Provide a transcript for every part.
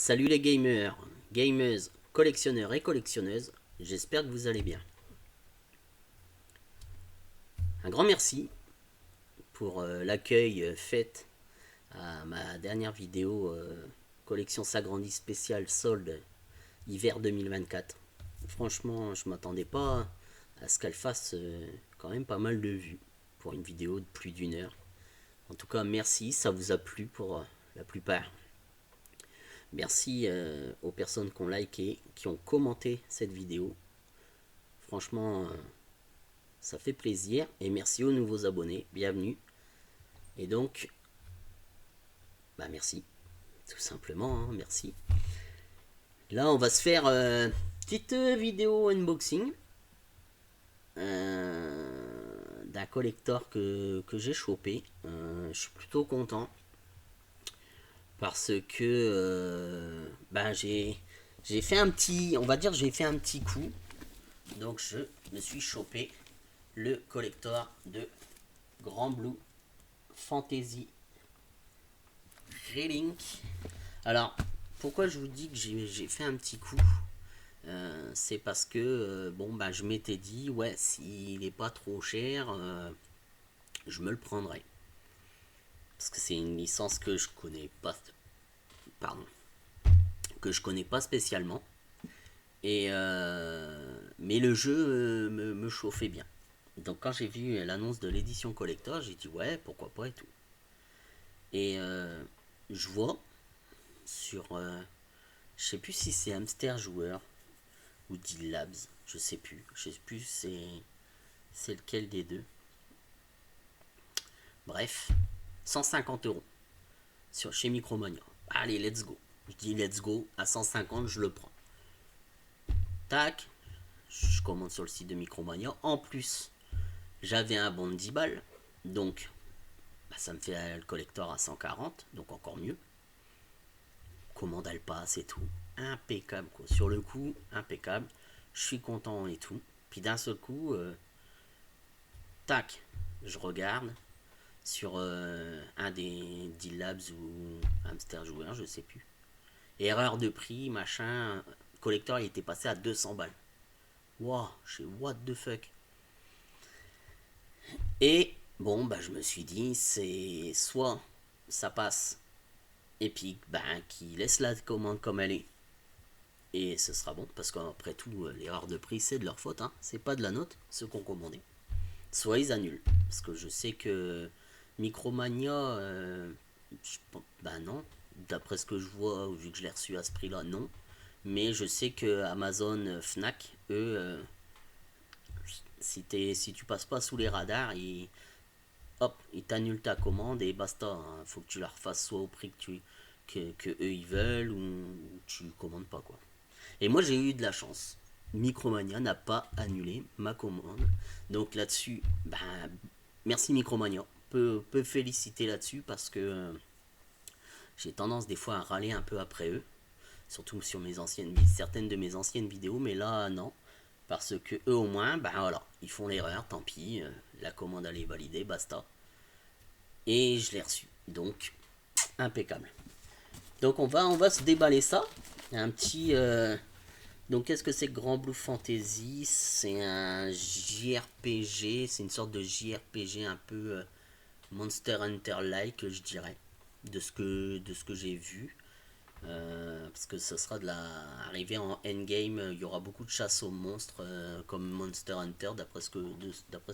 Salut les gamers, gameuses, collectionneurs et collectionneuses, j'espère que vous allez bien. Un grand merci pour l'accueil fait à ma dernière vidéo collection s'agrandit spéciale solde hiver 2024. Franchement, je m'attendais pas à ce qu'elle fasse quand même pas mal de vues pour une vidéo de plus d'une heure. En tout cas, merci, ça vous a plu pour la plupart. Merci aux personnes qui ont liké, qui ont commenté cette vidéo. Franchement, ça fait plaisir. Et merci aux nouveaux abonnés. Bienvenue. Et donc, bah merci. Tout simplement, hein, merci. Là, on va se faire petite vidéo unboxing d'un collector que j'ai chopé. Je suis plutôt content. Parce que bah, j'ai fait un petit, on va dire j'ai fait un petit coup. Donc je me suis chopé le collector de Grand Blue Fantasy Relink. Alors pourquoi je vous dis que j'ai fait un petit coup, c'est parce que bon bah je m'étais dit ouais, s'il est pas trop cher, je me le prendrai. Parce que c'est une licence que je connais pas, pardon, que je connais pas spécialement. Et mais le jeu me chauffait bien. Donc quand j'ai vu l'annonce de l'édition collector, j'ai dit ouais, pourquoi pas et tout. Et je vois sur, je sais plus si c'est Hamster Joueur ou Deal Labs, je sais plus c'est lequel des deux. Bref, 150 € chez Micromania. Allez, let's go. Je dis let's go, à 150 je le prends. Tac, je commande sur le site de Micromania. En plus, j'avais un bon de 10 balles, donc bah, ça me fait le collector à 140, donc encore mieux. Commande elle passe et tout. Impeccable quoi. Sur le coup, impeccable. Je suis content et tout. Puis d'un seul coup, tac, je regarde sur un des Deal Labs ou Hamster Joueur, je sais plus. Erreur de prix, machin. Collector il était passé à 200 balles. Wow, je sais what the fuck. Et bon, bah, je me suis dit, c'est soit ça passe, et puis ben, qui laisse la commande comme elle est, et ce sera bon, parce qu'après tout, l'erreur de prix, c'est de leur faute, hein. C'est pas de la note, ceux qui ont commandé. Soit ils annulent, parce que je sais que Micromania, ben non, d'après ce que je vois, vu que je l'ai reçu à ce prix-là, non. Mais je sais que Amazon, Fnac, eux, si tu passes pas sous les radars, hop, ils t'annulent ta commande et basta. Hein. Faut que tu la refasses soit au prix que eux ils veulent ou tu commandes pas quoi. Et moi j'ai eu de la chance. Micromania n'a pas annulé ma commande. Donc là-dessus, ben, merci Micromania. Peut féliciter là-dessus parce que j'ai tendance des fois à râler un peu après eux. Surtout sur certaines de mes anciennes vidéos, mais là non. Parce que eux au moins, ben voilà, ils font l'erreur, tant pis, la commande elle est validée, basta. Et je l'ai reçu. Donc, impeccable. Donc on va se déballer ça. Un petit... donc qu'est-ce que c'est que Grand Blue Fantasy? C'est un JRPG, c'est une sorte de JRPG un peu Monster Hunter-like, je dirais, de ce que j'ai vu. Parce que ça sera arrivé en endgame, il y aura beaucoup de chasse aux monstres comme Monster Hunter d'après ce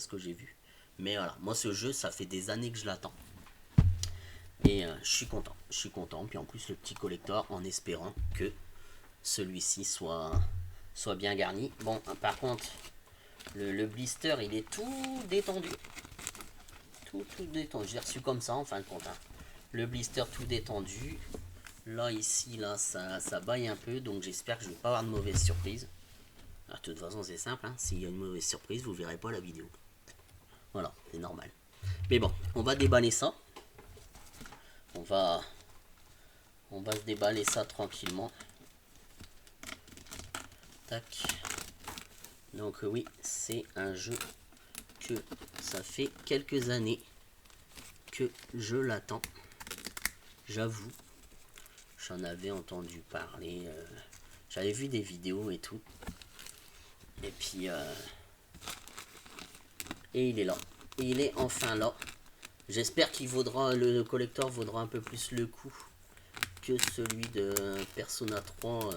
que j'ai vu. Mais voilà, moi ce jeu, ça fait des années que je l'attends. Et je suis content. Puis en plus le petit collector en espérant que celui-ci soit bien garni. Bon, par contre, le blister il est tout détendu. Tout détendu. J'ai reçu comme ça en fin de compte. Hein. Le blister tout détendu. Là, ici, là, ça baille un peu. Donc j'espère que je ne vais pas avoir de mauvaise surprise. Alors, de toute façon, c'est simple. Hein. S'il y a une mauvaise surprise, vous ne verrez pas la vidéo. Voilà, c'est normal. Mais bon, on va déballer ça. On va se déballer ça tranquillement. Tac. Donc oui, c'est un jeu que ça fait quelques années que je l'attends. J'avoue. j'en avais entendu parler. J'avais vu des vidéos et tout. Et puis, et il est là. Et il est enfin là. J'espère qu'il vaudra, le collector vaudra un peu plus le coup que celui de Persona 3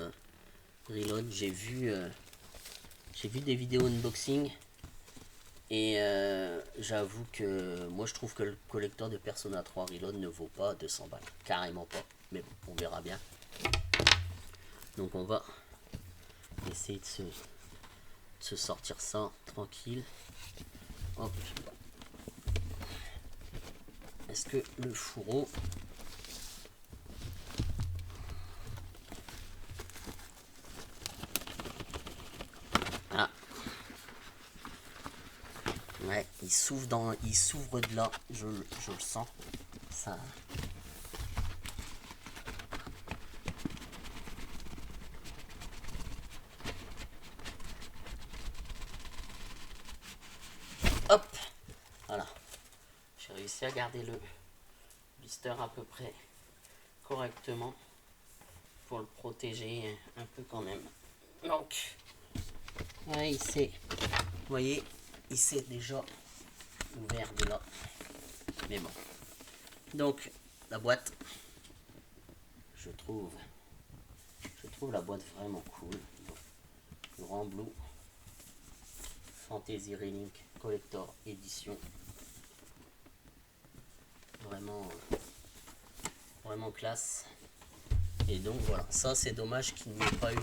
Reload. J'ai vu des vidéos unboxing. Et j'avoue que moi je trouve que le collector de Persona 3 Reload ne vaut pas 200 balles. Carrément pas. Mais bon, on verra bien. Donc on va essayer de se sortir ça tranquille. Hop. Est-ce que le fourreau... Ah. Ouais, il s'ouvre de là, je le sens. Ça... Hop. Voilà. J'ai réussi à garder le blister à peu près correctement pour le protéger un peu quand même. Donc, ouais, vous voyez, il s'est déjà ouvert de là. Mais bon. Donc, la boîte, je trouve la boîte vraiment cool. Donc, Grand Blue Fantasy Relink Collector Edition. Vraiment, vraiment classe. Et donc voilà, ça c'est dommage qu'il n'y ait pas eu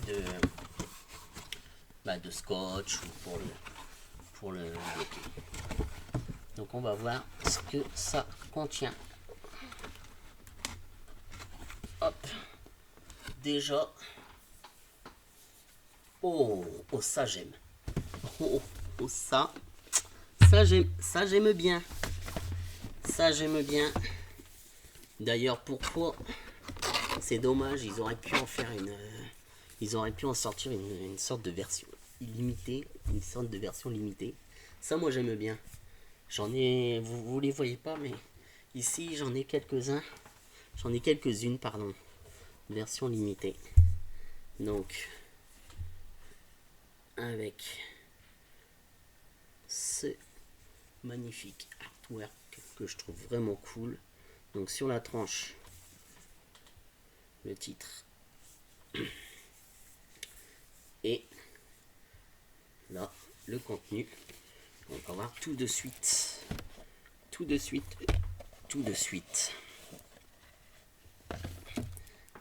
de scotch ou pour le bloquer. Donc on va voir ce que ça contient. Hop, déjà, oh ça j'aime. Oh ça j'aime bien. Ça j'aime bien. D'ailleurs pourquoi c'est dommage, ils auraient pu en faire ils auraient pu en sortir une sorte de version limitée, une sorte de version limitée. Ça moi j'aime bien. J'en ai, vous les voyez pas, mais ici j'en ai quelques-uns, j'en ai quelques-unes pardon, version limitée. Donc avec ce magnifique artwork que je trouve vraiment cool. Donc sur la tranche, le titre et là le contenu. On va voir tout de suite.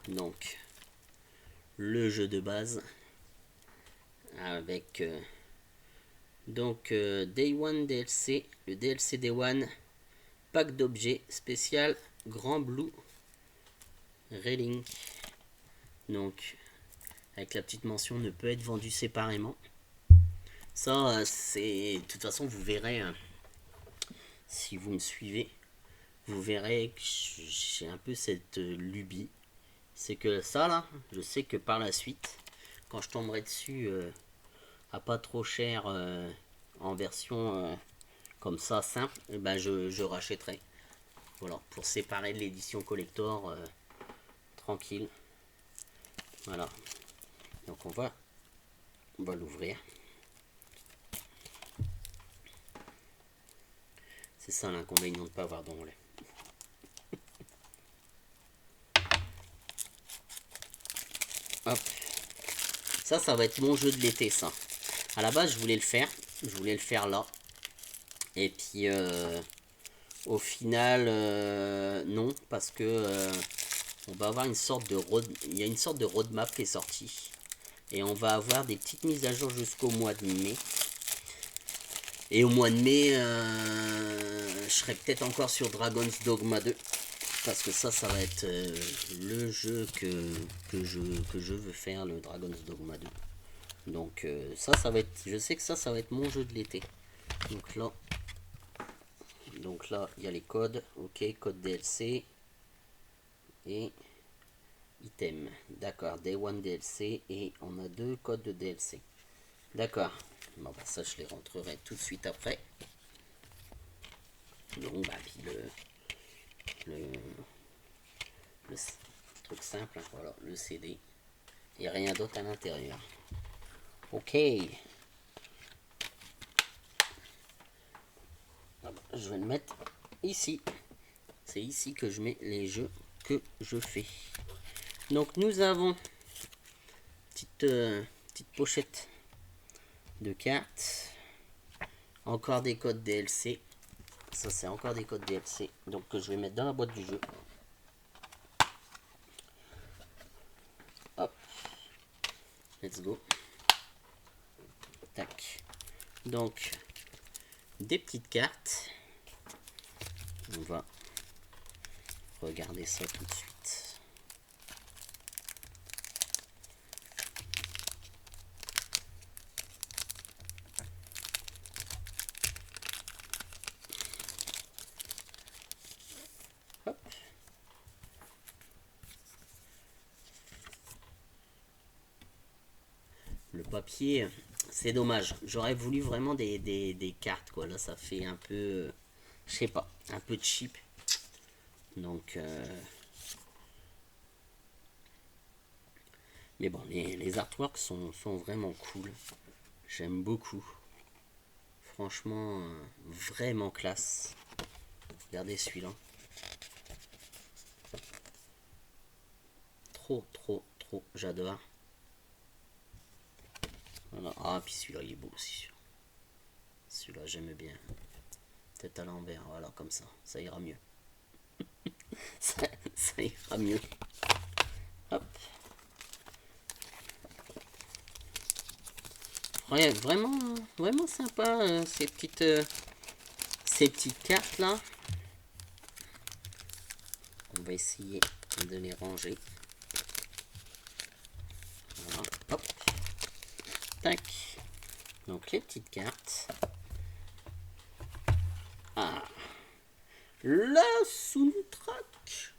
Donc le jeu de base avec Day One DLC, le DLC Day One, pack d'objets spécial Grand Blue Relink. Donc avec la petite mention ne peut être vendu séparément. Ça c'est, de toute façon vous verrez, si vous me suivez, vous verrez que j'ai un peu cette lubie. C'est que ça là, je sais que par la suite, quand je tomberai dessus à pas trop cher en version comme ça simple, et ben je rachèterai. Voilà, pour séparer de l'édition collector tranquille. Voilà. Donc on va l'ouvrir. C'est ça l'inconvénient de ne pas avoir d'onglet. Hop. Ça va être mon jeu de l'été, ça. À la base, je voulais le faire là. Et puis, au final, non, parce que on va avoir une sorte de il y a une sorte de roadmap qui est sortie. Et on va avoir des petites mises à jour jusqu'au mois de mai. Et au mois de mai, je serai peut-être encore sur Dragon's Dogma 2. Parce que ça va être le jeu que je veux faire, le Dragon's Dogma 2. Donc ça va être, je sais que ça va être mon jeu de l'été. Donc là, il y a les codes, ok, code DLC et item. D'accord, Day One DLC et on a 2 codes de DLC. D'accord. Bon bah ça je les rentrerai tout de suite après. Donc bah puis le Truc simple, voilà, le CD. Et rien d'autre à l'intérieur. Ok. Je vais le mettre ici. C'est ici que je mets les jeux que je fais. Donc nous avons petite pochette de cartes. Encore des codes DLC. Ça c'est encore des codes DLC. Donc que je vais mettre dans la boîte du jeu. Hop. Let's go. Tac. Donc des petites cartes. On va regarder ça tout de suite. Hop. Le papier, c'est dommage. J'aurais voulu vraiment des cartes, quoi. Là, ça fait un peu, je sais pas, un peu cheap. Donc, mais bon, les artworks sont vraiment cool. J'aime beaucoup. Franchement, vraiment classe. Regardez celui-là. Trop, j'adore. Voilà. Ah, puis celui-là, il est beau aussi. Celui-là, j'aime bien. Tête à l'envers, voilà, comme ça. Ça ira mieux. ça ira mieux. Hop. Ouais, vraiment sympa ces petites cartes là. On va essayer de les ranger. Voilà, hop. Tac. Donc les petites cartes. Ah. La soundtrack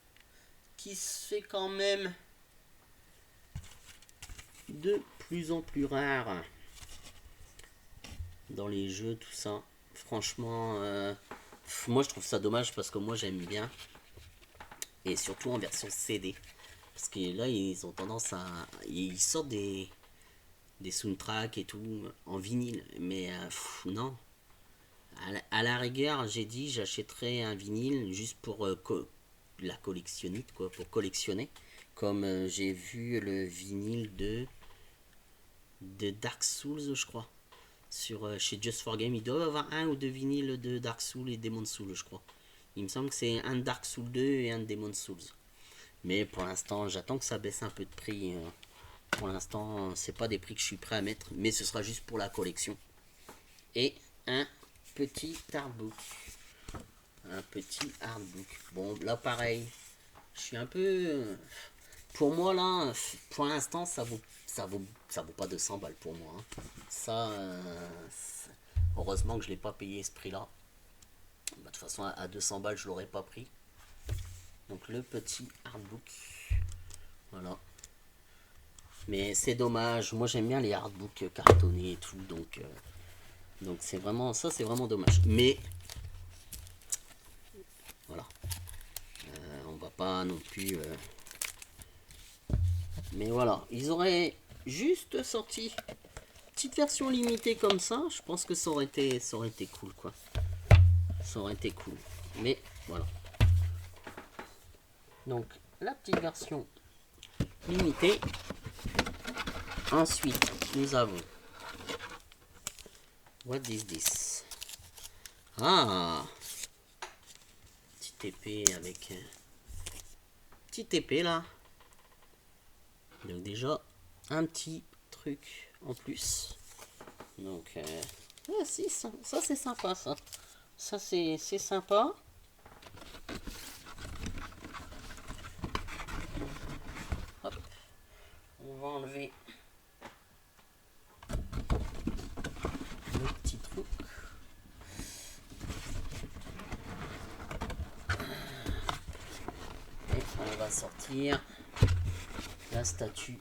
qui se fait quand même de plus en plus rare dans les jeux, tout ça. Franchement, moi je trouve ça dommage parce que moi j'aime bien. Et surtout en version CD. Parce que là, ils ont tendance à... Ils sortent des soundtracks et tout en vinyle. Mais non. À la rigueur, j'ai dit j'achèterais un vinyle juste pour la collectionner, quoi, pour collectionner. Comme j'ai vu le vinyle de Dark Souls, je crois. Chez Just for Game, ils doivent avoir un ou deux vinyles de Dark Souls et Demon Souls, je crois. Il me semble que c'est un Dark Souls 2 et un Demon Souls. Mais pour l'instant, j'attends que ça baisse un peu de prix. Pour l'instant, c'est pas des prix que je suis prêt à mettre, mais ce sera juste pour la collection. Et un petit artbook. Un petit artbook. Bon, là pareil. Je suis un peu... Pour moi là, pour l'instant, ça vaut pas 200 balles pour moi. Hein. Ça, heureusement que je l'ai pas payé ce prix-là. De toute façon, à 200 balles, je l'aurais pas pris. Donc le petit artbook. Voilà. Mais c'est dommage. Moi, j'aime bien les artbooks cartonnés et tout. Donc c'est vraiment... Ça, c'est vraiment dommage. Mais... Voilà. On va pas non plus... Mais voilà. Ils auraient juste sorti petite version limitée comme ça. Je pense que ça aurait été cool, quoi. Ça aurait été cool. Mais voilà. Donc la petite version limitée. Ensuite, nous avons What is this? Ah, petite épée avec petite épée là. Donc déjà un petit truc en plus. Donc ah, si, ça c'est sympa ça. Ça c'est sympa. Hop. On va enlever le petit truc. Et on va sortir la statue.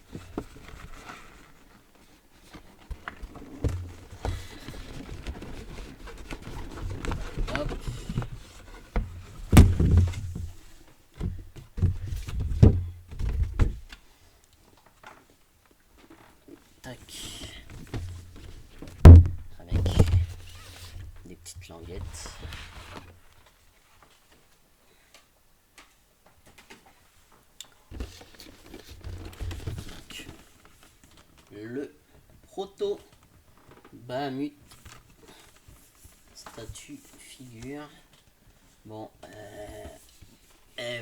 Hop. tac. Avec des petites languettes. Donc, le proto Bahamut statue figure. Bon,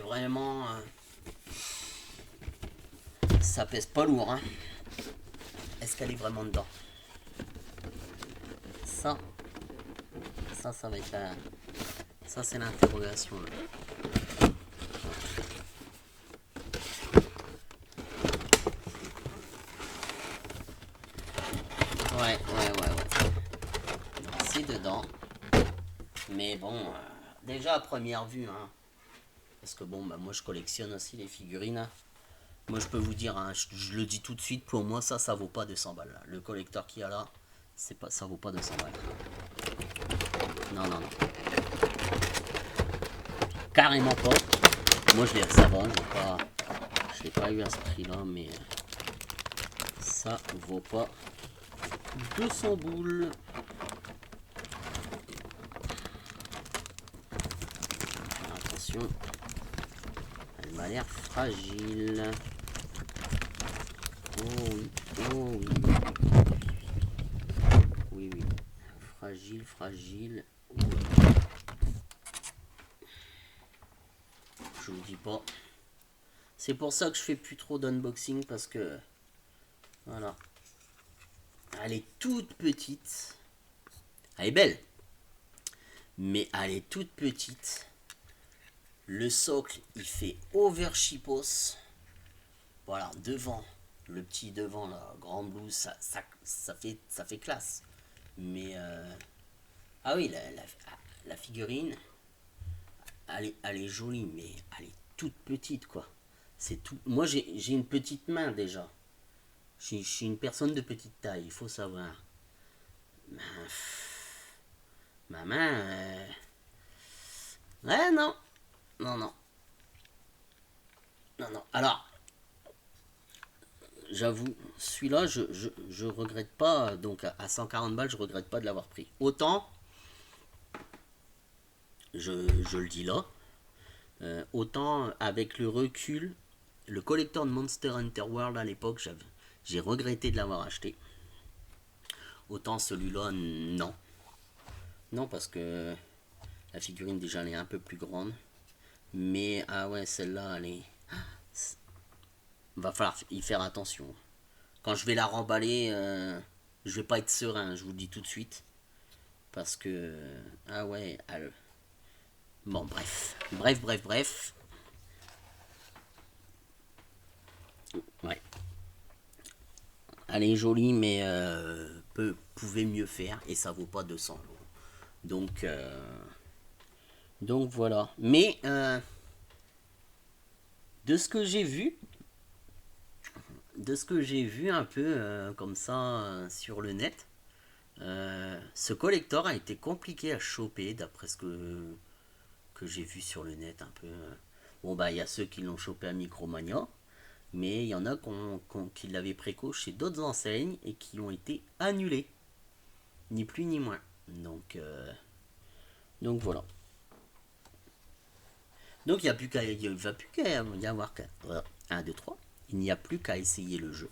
vraiment, ça pèse pas lourd, hein. Est-ce qu'elle est vraiment dedans? Ça va être la... Ça, c'est l'interrogation. Ouais. C'est dedans. Mais bon, déjà à première vue, hein. Parce que bon, bah, moi je collectionne aussi les figurines. Hein. Moi je peux vous dire, hein, je le dis tout de suite, pour moi ça vaut pas 200 balles. Là. Le collecteur qu'il y a là, ça vaut pas 200 balles. Non. Carrément pas. Moi je l'ai, ça va, je l'ai pas eu à ce prix là, mais ça vaut pas 200 boules. Attention, elle m'a l'air fragile. Oh oui. Oui. Fragile. Oh. Je vous dis pas. C'est pour ça que je fais plus trop d'unboxing parce que voilà. Elle est toute petite. Elle est belle. Mais elle est toute petite. Le socle, il fait overchipos. Voilà, devant. Le petit devant, la grande blouse, ça fait classe. Mais ah oui, la figurine, elle est jolie, mais elle est toute petite, quoi. C'est tout. Moi, j'ai une petite main déjà. Je suis une personne de petite taille, il faut savoir. Ma main. Ouais, non. Alors, j'avoue, celui-là, je regrette pas. Donc, à 140 balles, je regrette pas de l'avoir pris. Autant, je le dis là, autant avec le recul, le collector de Monster Hunter World à l'époque, j'ai regretté de l'avoir acheté. Autant celui-là, non. Non, parce que la figurine, déjà, elle est un peu plus grande. Mais, ah ouais, celle-là, elle est... Va falloir y faire attention. Quand je vais la remballer, je vais pas être serein, je vous le dis tout de suite. Parce que... Ah ouais, elle... Bon, bref. Ouais. Elle est jolie, mais pouvait mieux faire. Et ça vaut pas 200 euros. Donc voilà. Mais de ce que j'ai vu, un peu comme ça sur le net, ce collector a été compliqué à choper d'après ce que j'ai vu sur le net un peu. Bon bah il y a ceux qui l'ont chopé à Micromania, mais il y en a qui l'avaient préco chez d'autres enseignes et qui ont été annulés, ni plus ni moins. Donc voilà. Donc il ne va plus qu'à y avoir 1, 2, 3. Il n'y a plus qu'à essayer le jeu.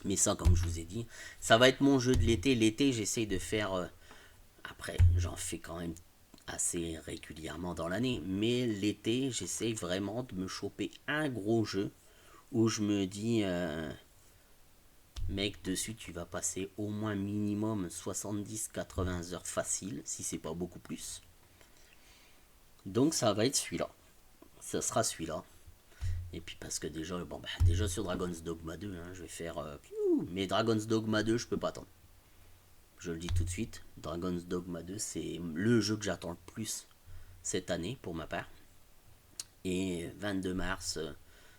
Mais ça, comme je vous ai dit, ça va être mon jeu de l'été. L'été, j'essaye de faire... après, j'en fais quand même assez régulièrement dans l'année. Mais l'été, j'essaye vraiment de me choper un gros jeu où je me dis... mec, dessus, tu vas passer au moins minimum 70-80 heures facile, si c'est pas beaucoup plus. Donc ça va être celui-là. Ça sera celui-là. Et puis parce que déjà, déjà sur Dragon's Dogma 2, hein, je vais faire... mais Dragon's Dogma 2, je peux pas attendre. Je le dis tout de suite, Dragon's Dogma 2, c'est le jeu que j'attends le plus cette année pour ma part. Et 22 mars,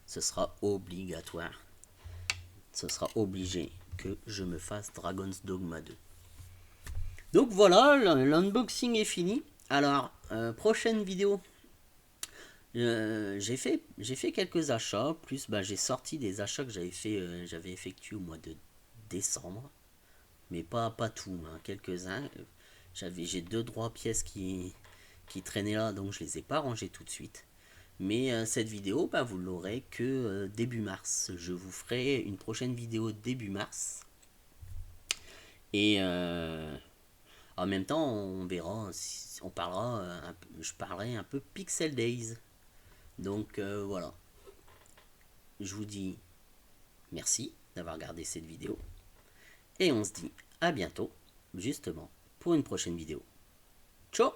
ce sera obligatoire. Ce sera obligé que je me fasse Dragon's Dogma 2. Donc voilà, l'unboxing est fini. Alors, prochaine vidéo. J'ai fait quelques achats, plus j'ai sorti des achats que j'avais effectués au mois de décembre. Mais pas tout, hein, quelques-uns. J'ai 2-3 pièces qui traînaient là, donc je les ai pas rangées tout de suite. Mais cette vidéo, bah, vous l'aurez que début mars. Je vous ferai une prochaine vidéo début mars. Et en même temps, on verra, on parlera, je parlerai un peu Pixel Days. Donc voilà, je vous dis merci d'avoir regardé cette vidéo. Et on se dit à bientôt, justement, pour une prochaine vidéo. Ciao!